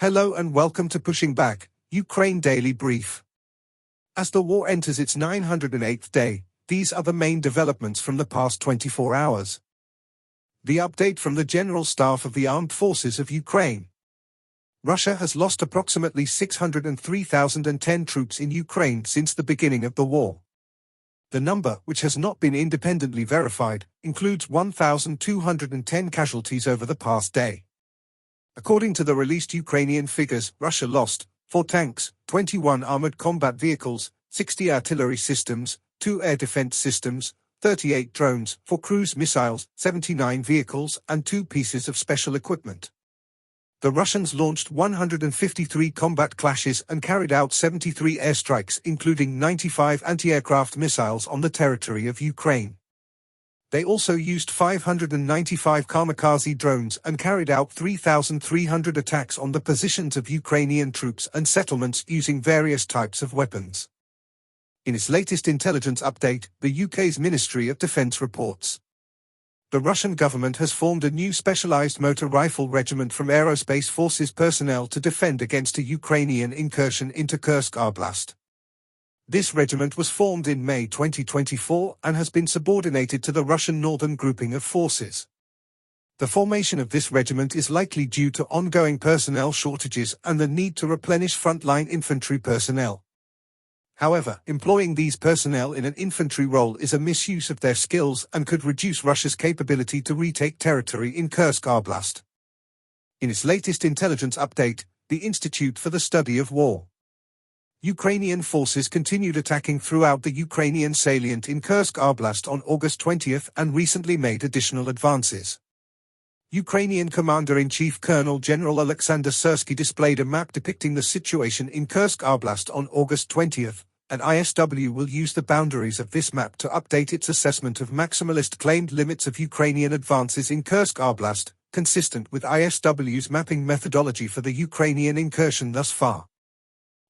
Hello and welcome to Pushing Back, Ukraine Daily Brief. As the war enters its 908th day, these are the main developments from the past 24 hours. The update from the General Staff of the Armed Forces of Ukraine. Russia has lost approximately 603,010 troops in Ukraine since the beginning of the war. The number, which has not been independently verified, includes 1,210 casualties over the past day. According to the released Ukrainian figures, Russia lost 4 tanks, 21 armored combat vehicles, 60 artillery systems, 2 air defense systems, 38 drones, 4 cruise missiles, 79 vehicles, and 2 pieces of special equipment. The Russians launched 153 combat clashes and carried out 73 airstrikes, including 95 anti-aircraft missiles on the territory of Ukraine. They also used 595 kamikaze drones and carried out 3,300 attacks on the positions of Ukrainian troops and settlements using various types of weapons. In its latest intelligence update, the UK's Ministry of Defence reports the Russian government has formed a new specialized motor rifle regiment from aerospace forces personnel to defend against a Ukrainian incursion into Kursk Oblast. This regiment was formed in May 2024 and has been subordinated to the Russian Northern Grouping of Forces. The formation of this regiment is likely due to ongoing personnel shortages and the need to replenish frontline infantry personnel. However, employing these personnel in an infantry role is a misuse of their skills and could reduce Russia's capability to retake territory in Kursk Oblast. In its latest intelligence update, the Institute for the Study of War. Ukrainian forces continued attacking throughout the Ukrainian salient in Kursk Oblast on August 20 and recently made additional advances. Ukrainian Commander-in-Chief Colonel General Alexander Syrsky displayed a map depicting the situation in Kursk Oblast on August 20, and ISW will use the boundaries of this map to update its assessment of maximalist claimed limits of Ukrainian advances in Kursk Oblast, consistent with ISW's mapping methodology for the Ukrainian incursion thus far.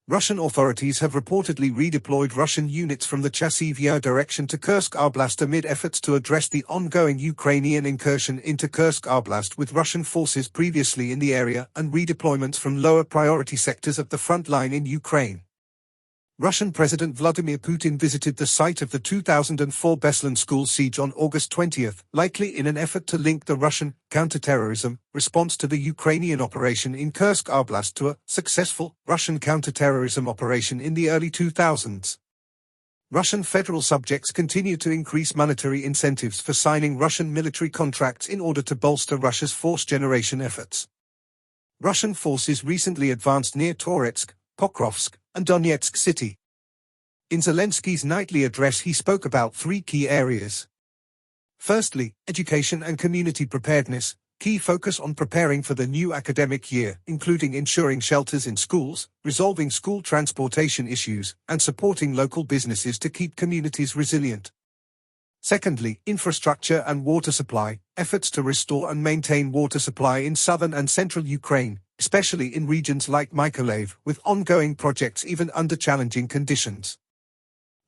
Russian authorities have reportedly redeployed Russian units from the Chasiv direction to Kursk Oblast amid efforts to address the ongoing Ukrainian incursion into Kursk Oblast with Russian forces previously in the area and redeployments from lower priority sectors of the front line in Ukraine. Russian President Vladimir Putin visited the site of the 2004 Beslan school siege on August 20, likely in an effort to link the Russian counterterrorism response to the Ukrainian operation in Kursk Oblast to a successful Russian counterterrorism operation in the early 2000s. Russian federal subjects continue to increase monetary incentives for signing Russian military contracts in order to bolster Russia's force generation efforts. Russian forces recently advanced near Toretsk, Pokrovsk, and Donetsk City. In Zelensky's nightly address he spoke about 3 key areas. Firstly, education and community preparedness, key focus on preparing for the new academic year, including ensuring shelters in schools, resolving school transportation issues, and supporting local businesses to keep communities resilient. Secondly, infrastructure and water supply, efforts to restore and maintain water supply in southern and central Ukraine, especially in regions like Mykolaiv, with ongoing projects even under challenging conditions.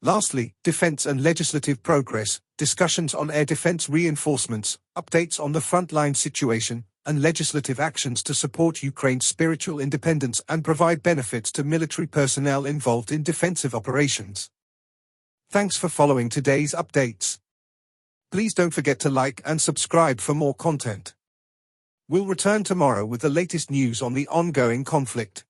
Lastly, defense and legislative progress, discussions on air defense reinforcements, updates on the frontline situation, and legislative actions to support Ukraine's spiritual independence and provide benefits to military personnel involved in defensive operations. Thanks for following today's updates. Please don't forget to like and subscribe for more content. We'll return tomorrow with the latest news on the ongoing conflict.